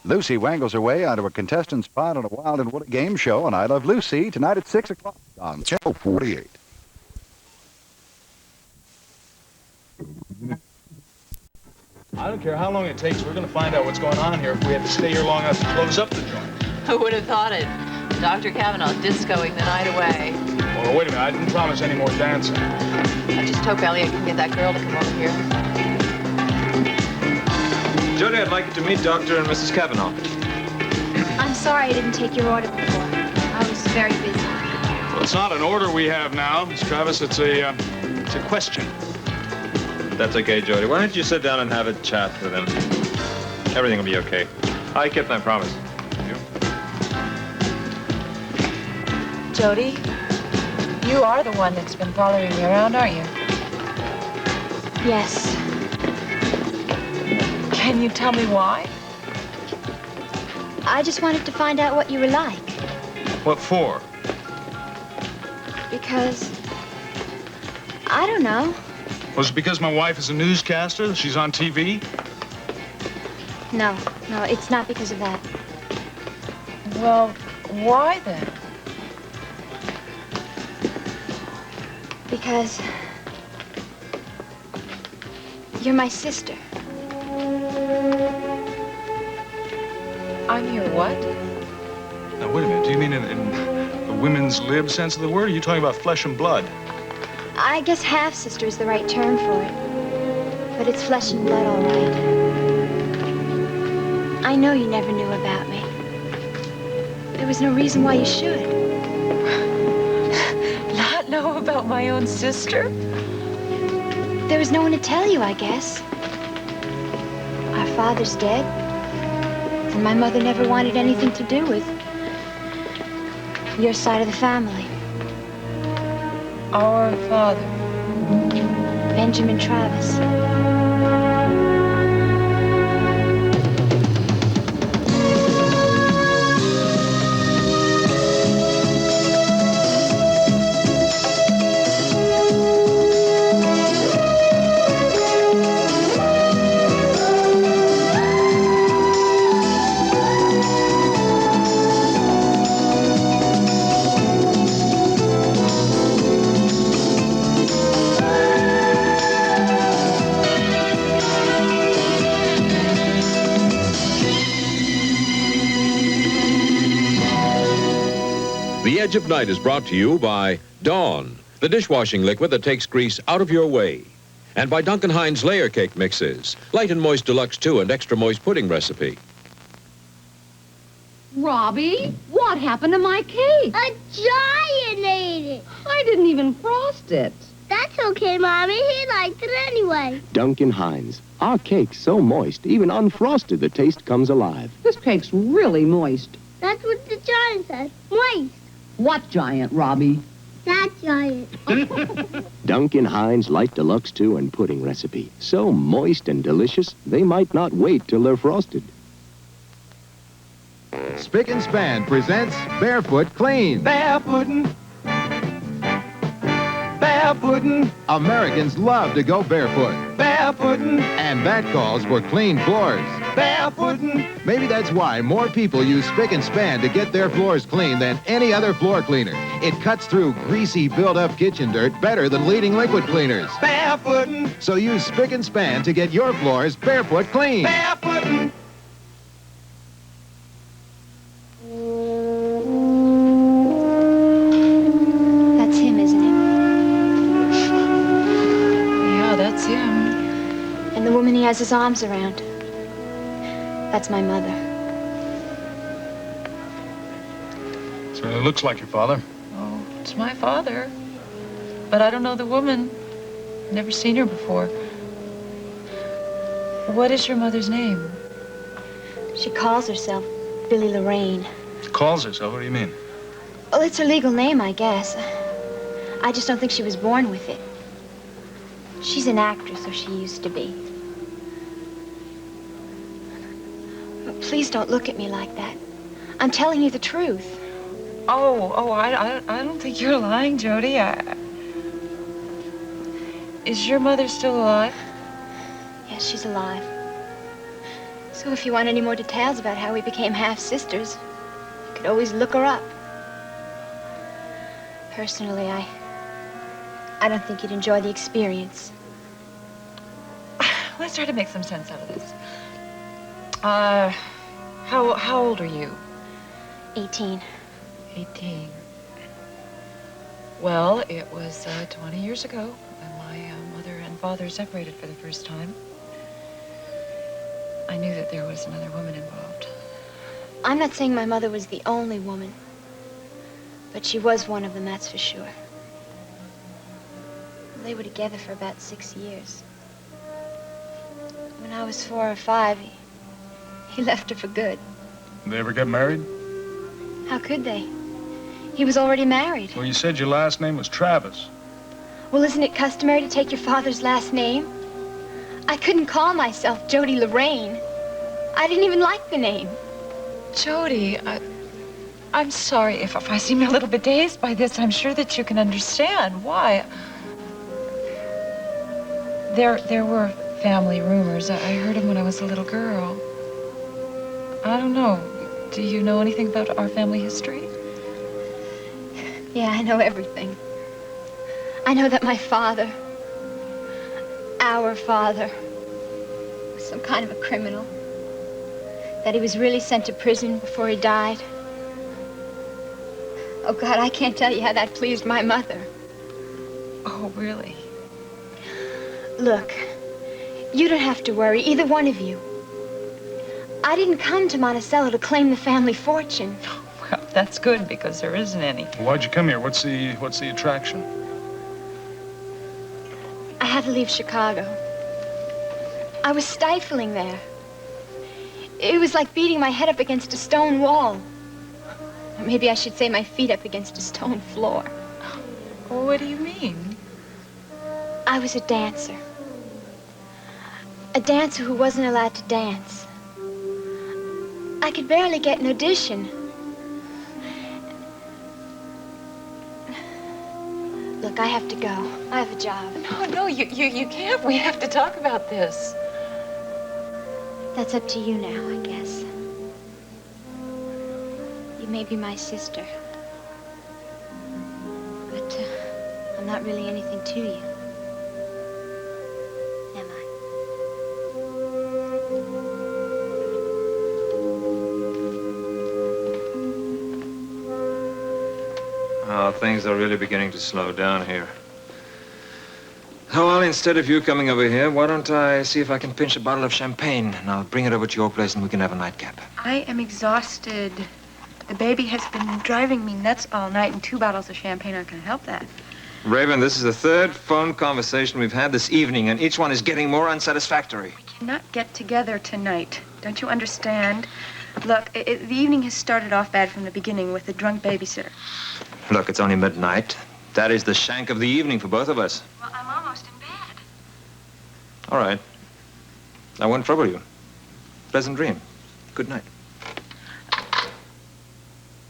Lucy wangles her way onto a contestant spot on a Wild and Woolly game show on I Love Lucy tonight at 6 o'clock on Channel 48. I don't care how long it takes. We're going to find out what's going on here if we have to stay here long enough to close up the joint. Who would have thought it? Dr. Kavanaugh discoing the night away. Well, wait a minute. I didn't promise any more dancing. I just hope Elliot can get that girl to come over here. Jody, I'd like you to meet Dr. and Mrs. Kavanaugh. I'm sorry I didn't take your order before. I was very busy. Well, it's not an order we have now, Miss Travis. It's a question. That's okay, Jody. Why don't you sit down and have a chat with him? Everything will be okay. I kept my promise. You? Jody, you are the one that's been following me around, aren't you? Yes. Can you tell me why? I just wanted to find out what you were like. What for? Because... I don't know. Was it because my wife is a newscaster? She's on TV? No, it's not because of that. Well, why then? Because... you're my sister. I'm your what? Now, wait a minute. Do you mean in the women's lib sense of the word? Or are you talking about flesh and blood? I guess half-sister is the right term for it. But it's flesh and blood, all right. I know you never knew about me. There was no reason why you should. Not know about my own sister? There was no one to tell you, I guess. Our father's dead. And my mother never wanted anything to do with your side of the family. Our father. Benjamin Travis. The Edge of Night is brought to you by Dawn, the dishwashing liquid that takes grease out of your way. And by Duncan Hines Layer Cake Mixes, Light and Moist Deluxe 2 and Extra Moist Pudding Recipe. Robbie, what happened to my cake? A giant ate it. I didn't even frost it. That's okay, Mommy. He liked it anyway. Duncan Hines. Our cake's so moist, even unfrosted, the taste comes alive. This cake's really moist. That's what the giant said. Moist. What giant, Robbie? That giant. Duncan Hines Light Deluxe 2 and Pudding Recipe. So moist and delicious, they might not wait till they're frosted. Spick and Span presents Barefoot Clean. Barefootin'. Barefootin'. Americans love to go barefoot. Barefootin'. And that calls for clean floors. Barefootin'. Maybe that's why more people use Spick and Span to get their floors clean than any other floor cleaner. It cuts through greasy, built-up kitchen dirt better than leading liquid cleaners. Barefootin'. So use Spick and Span to get your floors barefoot clean. Barefootin'. That's him, isn't it? Yeah, that's him. And the woman he has his arms around. That's my mother. Certainly looks like your father. Oh, it's my father. But I don't know the woman. Never seen her before. What is your mother's name? She calls herself Billy Lorraine. Calls herself? What do you mean? Well, it's her legal name, I guess. I just don't think she was born with it. She's an actress, or she used to be. Please don't look at me like that. I'm telling you the truth. I don't think you're lying, Jody. Is your mother still alive? Yes, she's alive. So if you want any more details about how we became half-sisters, you could always look her up. Personally, I don't think you'd enjoy the experience. Let's try to make some sense out of this. How old are you? 18. 18. Well, it was 20 years ago when my mother and father separated for the first time. I knew that there was another woman involved. I'm not saying my mother was the only woman, but she was one of them, that's for sure. They were together for about 6 years. When I was 4 or 5, he left her for good. Did they ever get married? How could they? He was already married. Well, you said your last name was Travis. Well, isn't it customary to take your father's last name? I couldn't call myself Jody Lorraine. I didn't even like the name. Jody, I'm sorry if I seem a little bit dazed by this. I'm sure that you can understand why. There were family rumors. I heard them when I was a little girl. I don't know. Do you know anything about our family history? Yeah, I know everything. I know that my father, our father, was some kind of a criminal. That he was really sent to prison before he died. Oh, God, I can't tell you how that pleased my mother. Oh, really? Look, you don't have to worry, either one of you. I didn't come to Monticello to claim the family fortune. Well, that's good because there isn't any. Why'd you come here? What's the attraction? I had to leave Chicago. I was stifling there. It was like beating my head up against a stone wall. Or maybe I should say my feet up against a stone floor. Well, what do you mean? I was a dancer. A dancer who wasn't allowed to dance. I could barely get an audition. Look, I have to go. I have a job. No, you can't. We have to talk about this. That's up to you now, I guess. You may be my sister. But I'm not really anything to you. Am I? Oh, things are really beginning to slow down here. Oh, well, instead of you coming over here, why don't I see if I can pinch a bottle of champagne, and I'll bring it over to your place and we can have a nightcap. I am exhausted. The baby has been driving me nuts all night, and 2 bottles of champagne aren't going to help that. Raven, this is the 3rd phone conversation we've had this evening, and each one is getting more unsatisfactory. We cannot get together tonight. Don't you understand? Look, the evening has started off bad from the beginning with the drunk babysitter. Look, it's only midnight. That is the shank of the evening for both of us. Well, I'm almost in bed. All right. I won't trouble you. Pleasant dream. Good night.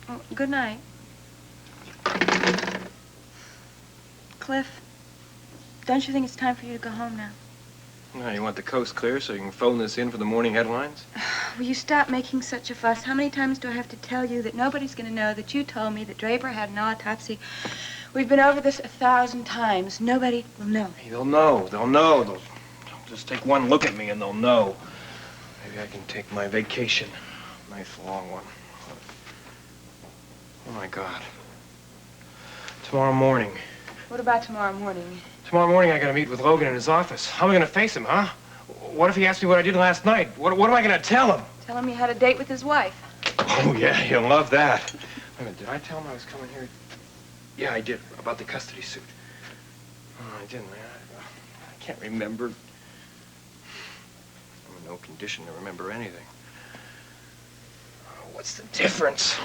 Well, good night. Cliff, don't you think it's time for you to go home now? Now, you want the coast clear so you can phone this in for the morning headlines? Will you stop making such a fuss? How many times do I have to tell you that nobody's going to know that you told me that Draper had an autopsy? We've been over this 1,000 times. Nobody will know. Hey, they'll know. They'll know. They'll just take one look at me and they'll know. Maybe I can take my vacation. Nice long one. Oh, my God. Tomorrow morning. What about tomorrow morning? Tomorrow morning, I gotta meet with Logan in his office. How am I gonna face him, huh? What if he asks me what I did last night? What am I gonna tell him? Tell him you had a date with his wife. Oh, yeah, he'll love that. Wait a minute, did I tell him I was coming here? Yeah, I did, about the custody suit. Oh, I didn't. I can't remember. I'm in no condition to remember anything. Oh, what's the difference?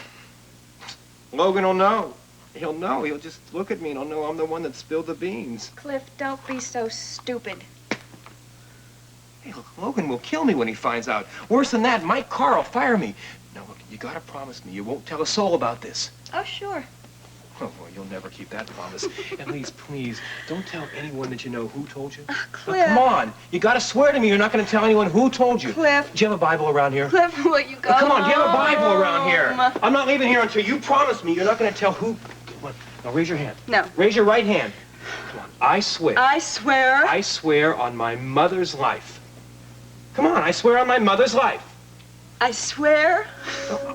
Logan will know. He'll know. He'll just look at me and he'll know I'm the one that spilled the beans. Cliff, don't be so stupid. Hey, look, Logan will kill me when he finds out. Worse than that, Mike Carr will fire me. Now, look, you gotta promise me you won't tell a soul about this. Oh, sure. Oh, boy, you'll never keep that promise. At least, please, don't tell anyone that you know who told you. Cliff. Come on. You gotta swear to me you're not gonna tell anyone who told you. Cliff. Do you have a Bible around here? Cliff, will you go Come on, do you have a home? Bible around here? I'm not leaving here until you promise me you're not gonna tell who. Come on, now raise your hand. No. Raise your right hand. Come on, I swear. I swear. I swear on my mother's life. Come on, I swear on my mother's life. I swear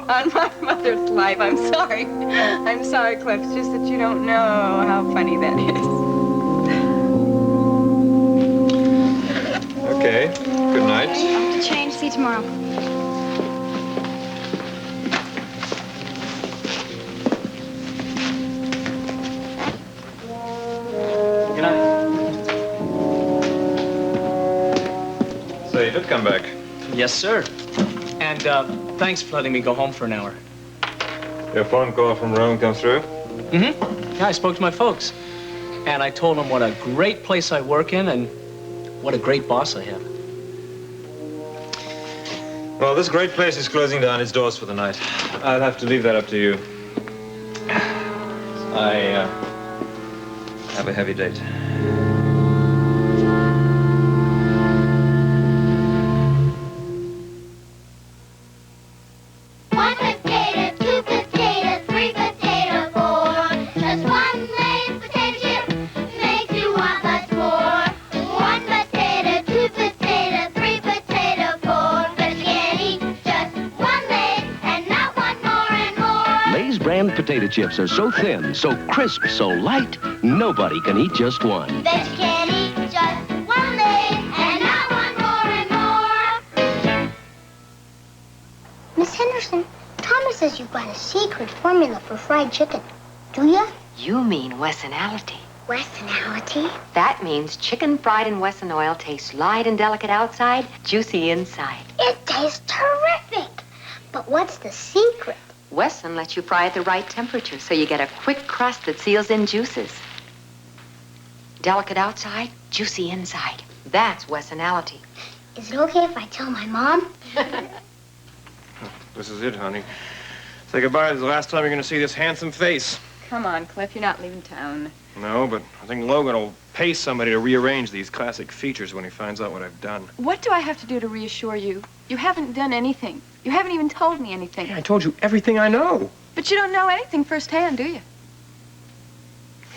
on my mother's life. I'm sorry. I'm sorry, Cliff. It's just that you don't know how funny that is. Okay. Good night. Off to change. See you tomorrow. Good night. So you did come back. Yes, sir. And thanks for letting me go home for an hour. Your phone call from Rome come through? Mm-hmm. Yeah, I spoke to my folks. And I told them what a great place I work in and what a great boss I have. Well, this great place is closing down its doors for the night. I'll have to leave that up to you. I have a heavy date. One potato, two potato, three potato, four. Just one laid potato chip makes you want much more. One potato, two potato, three potato, four. But you can't eat just one laid and not one more and more. Lay's brand potato chips are so thin, so crisp, so light, nobody can eat just one. Bet you can't eat just one laid and not one more and more. Miss Henderson, Thomas says you've got a secret formula for fried chicken. Do you? You mean Wessonality. Wessonality? That means chicken fried in Wesson oil tastes light and delicate outside, juicy inside. It tastes terrific. But what's the secret? Wesson lets you fry at the right temperature so you get a quick crust that seals in juices. Delicate outside, juicy inside. That's Wessonality. Is it okay if I tell my mom? This is it, honey. Say goodbye. This is the last time you're gonna see this handsome face. Come on, Cliff. You're not leaving town. No, but I think Logan will pay somebody to rearrange these classic features when he finds out what I've done. What do I have to do to reassure you? You haven't done anything. You haven't even told me anything. Hey, I told you everything I know. But you don't know anything firsthand, do you?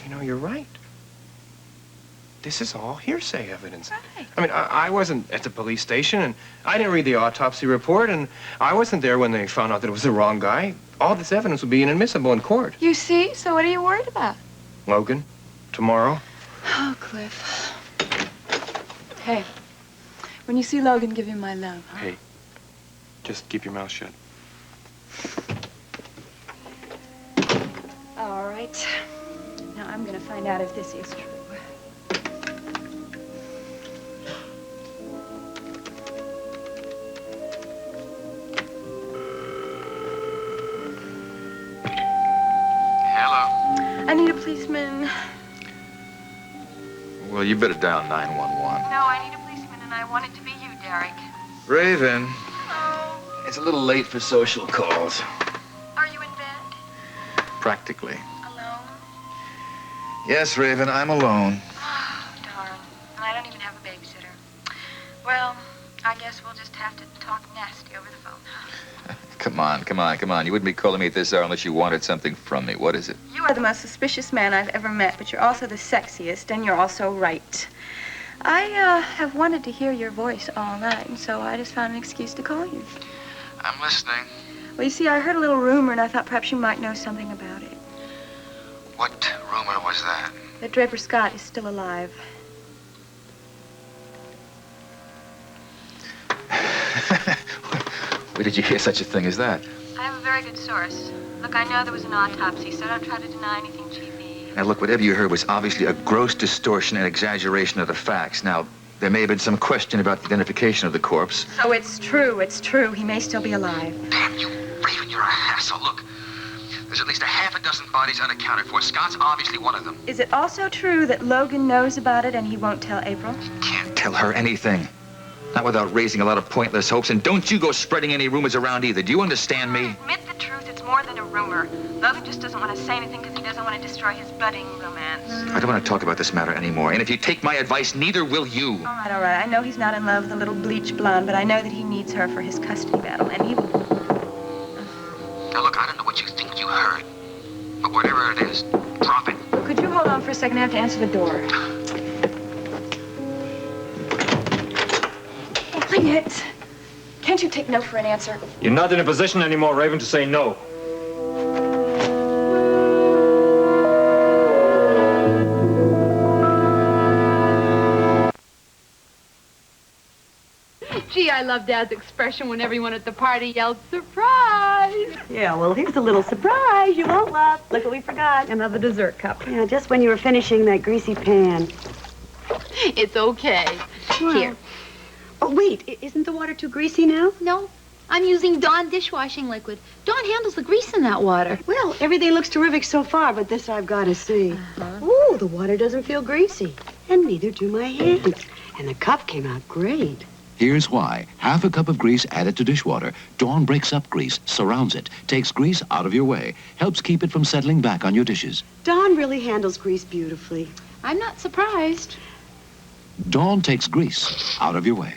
You know, you're right. This is all hearsay evidence. Right. I mean, I wasn't at the police station, and I didn't read the autopsy report, and I wasn't there when they found out that it was the wrong guy. All this evidence would be inadmissible in court. You see? So what are you worried about? Logan, tomorrow. Oh, Cliff. Hey, when you see Logan, give him my love. Huh? Hey, just keep your mouth shut. All right. Now I'm going to find out if this is true. Hello. I need a policeman. Well, you better dial 911. No, I need a policeman, and I want it to be you, Derek. Raven. Hello. It's a little late for social calls. Are you in bed? Practically. Alone? Yes, Raven, I'm alone. Oh, darn. And I don't even have a babysitter. Well, I guess we'll just have to talk nasty over the phone. Come on. You wouldn't be calling me at this hour unless you wanted something from me. What is it? You are the most suspicious man I've ever met, but you're also the sexiest, and you're also right. I have wanted to hear your voice all night, and so I just found an excuse to call you. I'm listening. Well, you see, I heard a little rumor, and I thought perhaps you might know something about it. What rumor was that? That Draper Scott is still alive. Where did you hear such a thing as that? I have a very good source. Look, I know there was an autopsy, so don't try to deny anything cheapy. Now, look, whatever you heard was obviously a gross distortion and exaggeration of the facts. Now, there may have been some question about the identification of the corpse. So it's true. He may still be alive. Damn you, Raven, you're a hassle. Look, there's at least a half a dozen bodies unaccounted for. Scott's obviously one of them. Is it also true that Logan knows about it and he won't tell April? Can't tell her anything. Not without raising a lot of pointless hopes. And don't you go spreading any rumors around either. Do you understand me? Admit the truth. It's it's more than a rumor. Logan just doesn't want to say anything because he doesn't want to destroy his budding romance. I don't want to talk about this matter anymore. And if you take my advice, neither will you. All right. I know he's not in love with the little bleach blonde, but I know that he needs her for his custody battle, and he will. Now, look, I don't know what you think you heard. But whatever it is, drop it. Could you hold on for a second? I have to answer the door. Quiet. Can't you take no for an answer? You're not in a position anymore, Raven, to say no. Gee, I love Dad's expression when everyone at the party yelled, "Surprise!" Yeah, well, here's a little surprise you won't love. Look what we forgot. Another dessert cup. Yeah, just when you were finishing that greasy pan. It's okay. Well. Here. Oh, wait, isn't the water too greasy now? No, I'm using Dawn dishwashing liquid. Dawn handles the grease in that water. Well, everything looks terrific so far, but this I've got to see. Ooh, the water doesn't feel greasy. And neither do my hands. And the cup came out great. Here's why. Half a cup of grease added to dishwater. Dawn breaks up grease, surrounds it, takes grease out of your way, helps keep it from settling back on your dishes. Dawn really handles grease beautifully. I'm not surprised. Dawn takes grease out of your way.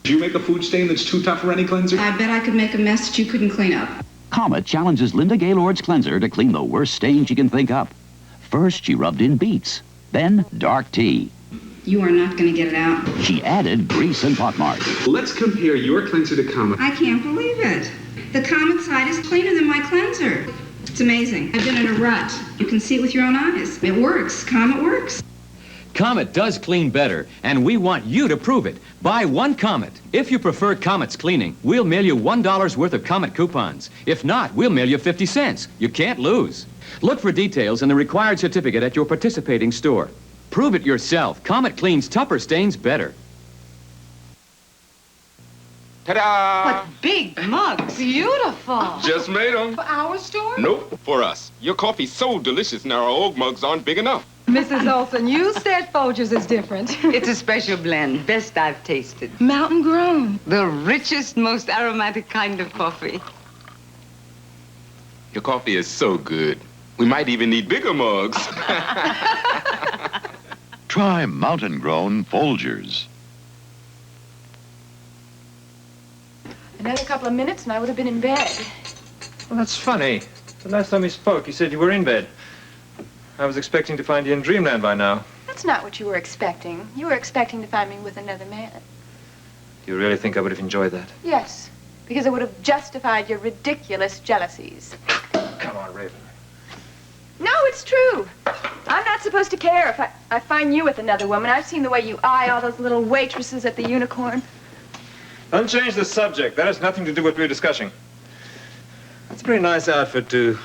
Do you make a food stain that's too tough for any cleanser? I bet I could make a mess that you couldn't clean up. Comet challenges Linda Gaylord's cleanser to clean the worst stain she can think up. First, she rubbed in beets, then dark tea. You are not going to get it out. She added grease and pot mark. Let's compare your cleanser to Comet. I can't believe it. The Comet side is cleaner than my cleanser. It's amazing. I've been in a rut. You can see it with your own eyes. It works. Comet works. Comet does clean better, and we want you to prove it. Buy one Comet. If you prefer Comet's cleaning, we'll mail you $1 worth of Comet coupons. If not, we'll mail you 50 cents. You can't lose. Look for details and the required certificate at your participating store. Prove it yourself. Comet cleans tougher stains better. Ta-da! What big mugs. Beautiful. Just made them. For our store? Nope, for us. Your coffee's so delicious now our old mugs aren't big enough. Mrs. Olson, you said Folgers is different. It's a special blend, best I've tasted. Mountain grown. The richest, most aromatic kind of coffee. Your coffee is so good. We might even need bigger mugs. Try mountain-grown Folgers. Another couple of minutes and I would have been in bed. Well, that's funny. The last time we spoke, you said you were in bed. I was expecting to find you in dreamland by now. That's not what you were expecting. You were expecting to find me with another man. Do you really think I would have enjoyed that? Yes, because it would have justified your ridiculous jealousies. Come on, Raven. No, it's true. I'm not supposed to care if I find you with another woman. I've seen the way you eye all those little waitresses at the Unicorn. Don't change the subject. That has nothing to do with what we're discussing. That's a pretty nice outfit to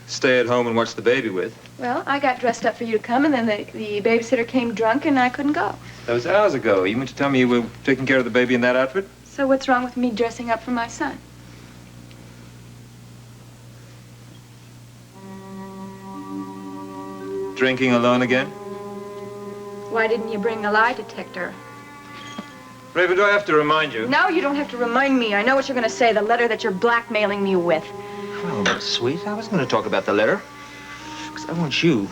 stay at home and watch the baby with. Well, I got dressed up for you to come, and then the babysitter came drunk, and I couldn't go. That was hours ago. You meant to tell me you were taking care of the baby in that outfit? So what's wrong with me dressing up for my son? Drinking alone again? Why didn't you bring the lie detector? Raven, do I have to remind you? No, you don't have to remind me. I know what you're going to say, the letter that you're blackmailing me with. Well, that's sweet. I was going to talk about the letter. Because I want you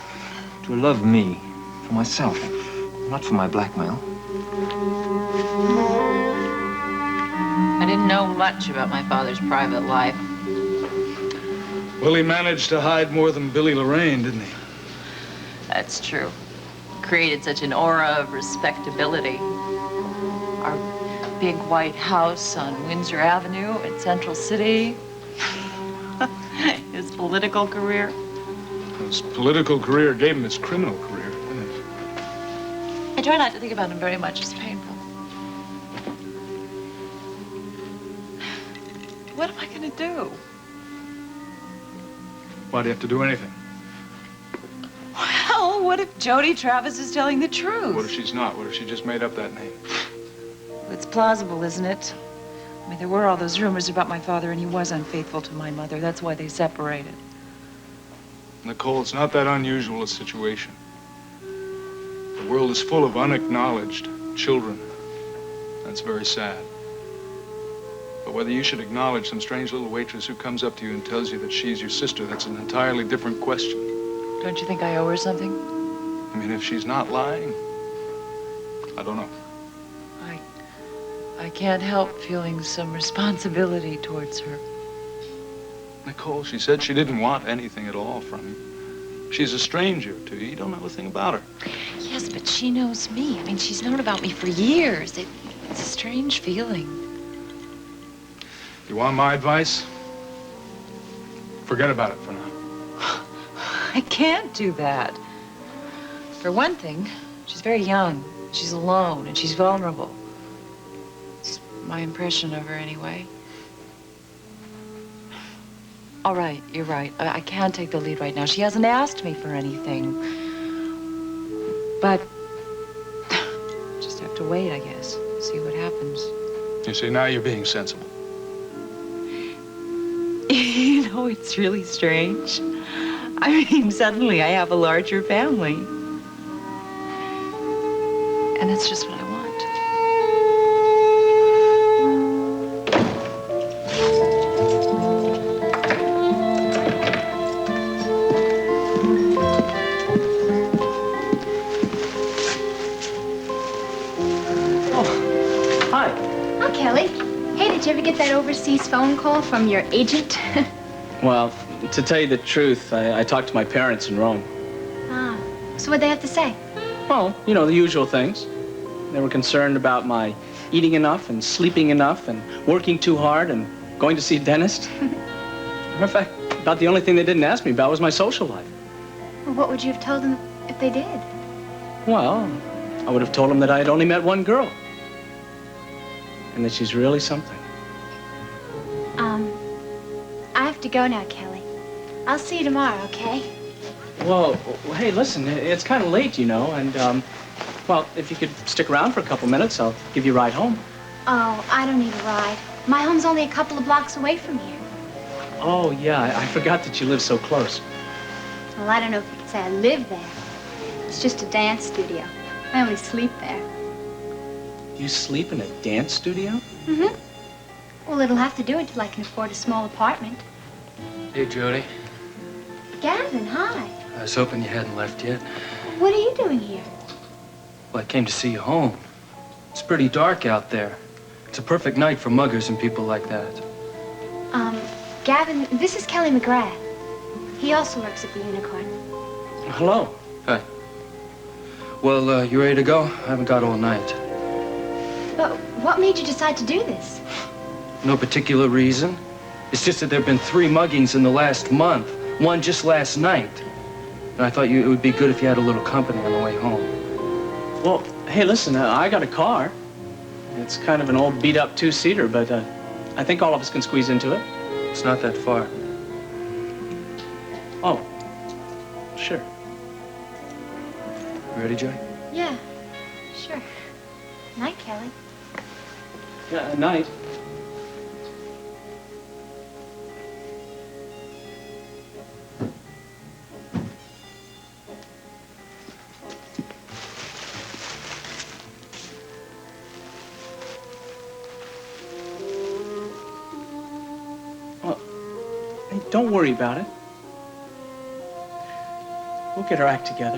to love me for myself, not for my blackmail. I didn't know much about my father's private life. Well, he managed to hide more than Billy Lorraine, didn't he? That's true. Created such an aura of respectability. Our big white house on Windsor Avenue in Central City. His political career. His political career gave him his criminal career, didn't it? I try not to think about him very much. It's painful. What am I going to do? Why do you have to do anything? Well, what if Jody Travis is telling the truth? What if she's not? What if she just made up that name? It's plausible, isn't it? I mean, there were all those rumors about my father, and he was unfaithful to my mother. That's why they separated. Nicole, it's not that unusual a situation. The world is full of unacknowledged children. That's very sad. But whether you should acknowledge some strange little waitress who comes up to you and tells you that she's your sister, that's an entirely different question. Don't you think I owe her something? I mean, if she's not lying, I don't know. I can't help feeling some responsibility towards her. Nicole, she said she didn't want anything at all from you. She's a stranger to you. You don't know a thing about her. Yes, but she knows me. I mean, she's known about me for years. It's a strange feeling. You want my advice? Forget about it for now. I can't do that. For one thing, she's very young. She's alone, and she's vulnerable. It's my impression of her, anyway. All right, you're right. I can't take the lead right now. She hasn't asked me for anything. But just have to wait, I guess. See what happens. You see, now you're being sensible. You know, it's really strange. I mean, suddenly I have a larger family. And that's just what I want. Oh, Kelly. Hey, did you ever get that overseas phone call from your agent? Well, to tell you the truth, I talked to my parents in Rome. Ah, so what'd they have to say? Well, you know, the usual things. They were concerned about my eating enough and sleeping enough and working too hard and going to see a dentist. Matter of fact, about the only thing they didn't ask me about was my social life. Well, what would you have told them if they did? Well, I would have told them that I had only met one girl. And that she's really something. I have to go now, Kelly. I'll see you tomorrow, okay? Well, hey, listen, it's kind of late, you know, and, well, if you could stick around for a couple minutes, I'll give you a ride home. Oh, I don't need a ride. My home's only a couple of blocks away from here. Oh, yeah, I forgot that you live so close. Well, I don't know if you could say I live there. It's just a dance studio. I only sleep there. You sleep in a dance studio? Mm-hmm. Well, it'll have to do until I can afford a small apartment. Hey, Jody. Gavin, hi. I was hoping you hadn't left yet. What are you doing here? Well, I came to see you home. It's pretty dark out there. It's a perfect night for muggers and people like that. Gavin, this is Kelly McGrath. He also works at the Unicorn. Hello. Hi. Well, you ready to go? I haven't got all night. But what made you decide to do this? No particular reason. It's just that there have been 3 muggings in the last month. One just last night. And I thought it would be good if you had a little company on the way home. Well, hey, listen, I got a car. It's kind of an old beat-up 2-seater, but I think all of us can squeeze into it. It's not that far. Oh, sure. You ready, Joy? Yeah, sure. Night, Kelly. Yeah, night. Well, hey, don't worry about it. We'll get our act together.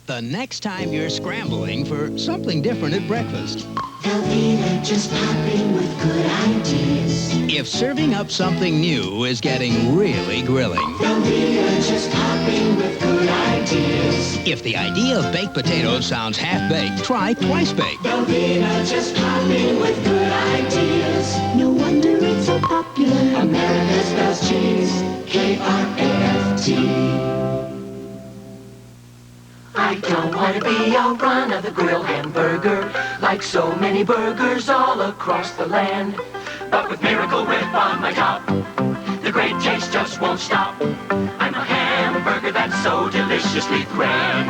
The next time you're scrambling for something different at breakfast. Velveeta just popping with good ideas. If serving up something new is getting really grilling. Velveeta just popping with good ideas. If the idea of baked potatoes sounds half-baked, try twice-baked. Velveeta just popping with good ideas. No wonder it's so popular. America's best cheese. K-R-A-F-T. I don't want to be a run-of-the-grill hamburger like so many burgers all across the land. But with Miracle Whip on my top, the great taste just won't stop. I'm a hamburger that's so deliciously grand.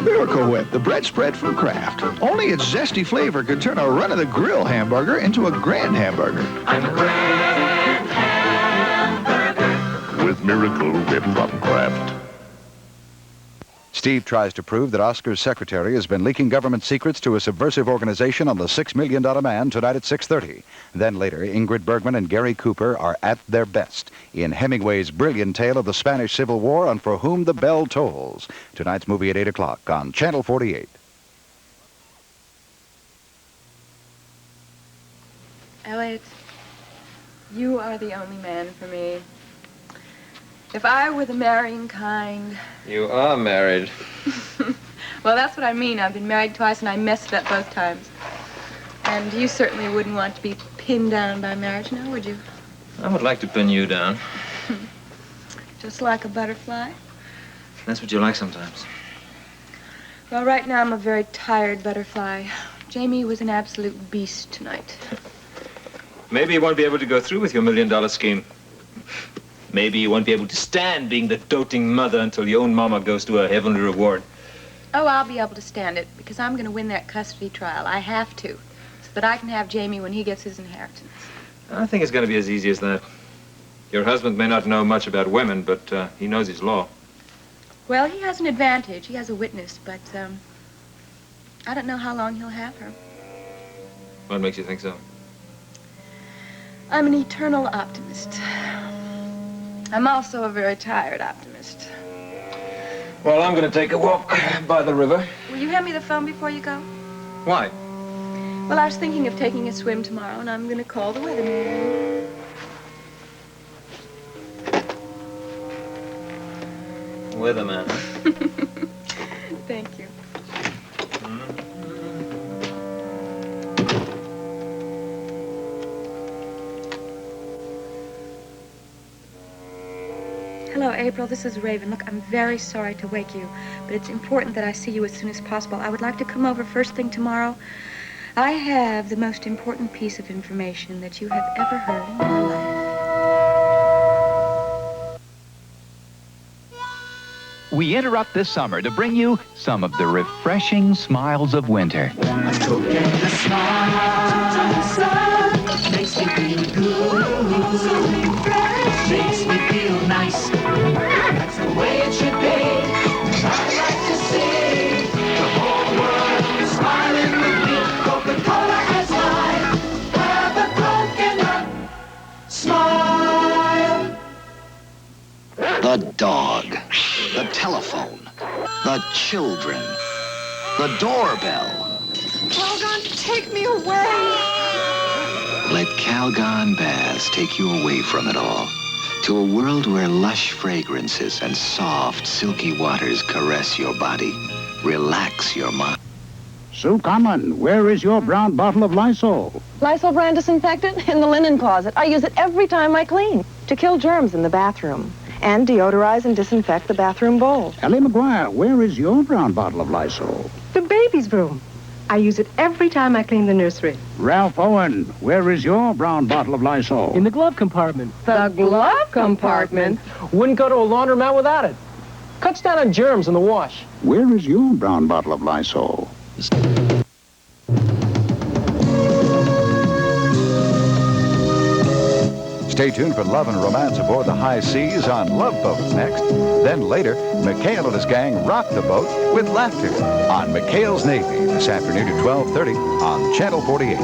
Miracle Whip, the bread spread from Kraft. Only its zesty flavor could turn a run-of-the-grill hamburger into a grand hamburger. I'm a grand hamburger. With Miracle Whip from Kraft. Steve tries to prove that Oscar's secretary has been leaking government secrets to a subversive organization on the $6 Million Man tonight at 6:30. Then later, Ingrid Bergman and Gary Cooper are at their best in Hemingway's brilliant tale of the Spanish Civil War on For Whom the Bell Tolls. Tonight's movie at 8 o'clock on Channel 48. Elliot, you are the only man for me. If I were the marrying kind... You are married. Well, that's what I mean. I've been married twice, and I messed up both times. And you certainly wouldn't want to be pinned down by marriage, now, would you? I would like to pin you down. Just like a butterfly? That's what you like sometimes. Well, right now I'm a very tired butterfly. Jamie was an absolute beast tonight. Maybe you won't be able to go through with your $1 million scheme. Maybe you won't be able to stand being the doting mother until your own mama goes to her heavenly reward. Oh, I'll be able to stand it, because I'm going to win that custody trial. I have to, so that I can have Jamie when he gets his inheritance. I think it's going to be as easy as that. Your husband may not know much about women, but he knows his law. Well, he has an advantage. He has a witness, but I don't know how long he'll have her. What makes you think so? I'm an eternal optimist. I'm also a very tired optimist. Well, I'm going to take a walk by the river. Will you hand me the phone before you go? Why? Well, I was thinking of taking a swim tomorrow, and I'm going to call the weatherman. Weatherman, huh? Thank you. Hello, April. This is Raven. Look, I'm very sorry to wake you, but it's important that I see you as soon as possible. I would like to come over first thing tomorrow. I have the most important piece of information that you have ever heard in your life. We interrupt this summer to bring you some of the refreshing smiles of winter. A toke and a smile makes me feel good, so refresh, makes me feel nice. That's the way it should be. I like to see the whole world smiling with me. Coca-Cola as life, have a Coke and a smile. The dog, the telephone, the children, the doorbell. Calgon, take me away. Let Calgon Baths take you away from it all to a world where lush fragrances and soft, silky waters caress your body, relax your mind. Sue Conlon, where is your brown bottle of Lysol? Lysol brand disinfectant in the linen closet. I use it every time I clean to kill germs in the bathroom and deodorize and disinfect the bathroom bowl. Ellie McGuire, where is your brown bottle of Lysol? The baby's room. I use it every time I clean the nursery. Ralph Owen, where is your brown bottle of Lysol? In the glove compartment. The glove compartment? Wouldn't go to a laundromat without it. Cuts down on germs in the wash. Where is your brown bottle of Lysol? Stay tuned for love and romance aboard the high seas on Love Boat next. Then later, McHale and his gang rock the boat with laughter on McHale's Navy this afternoon at 12:30 on Channel 48.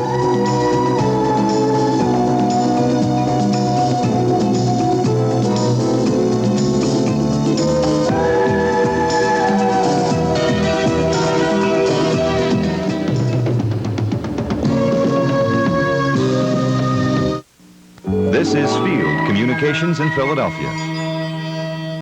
This is Field Communications in Philadelphia.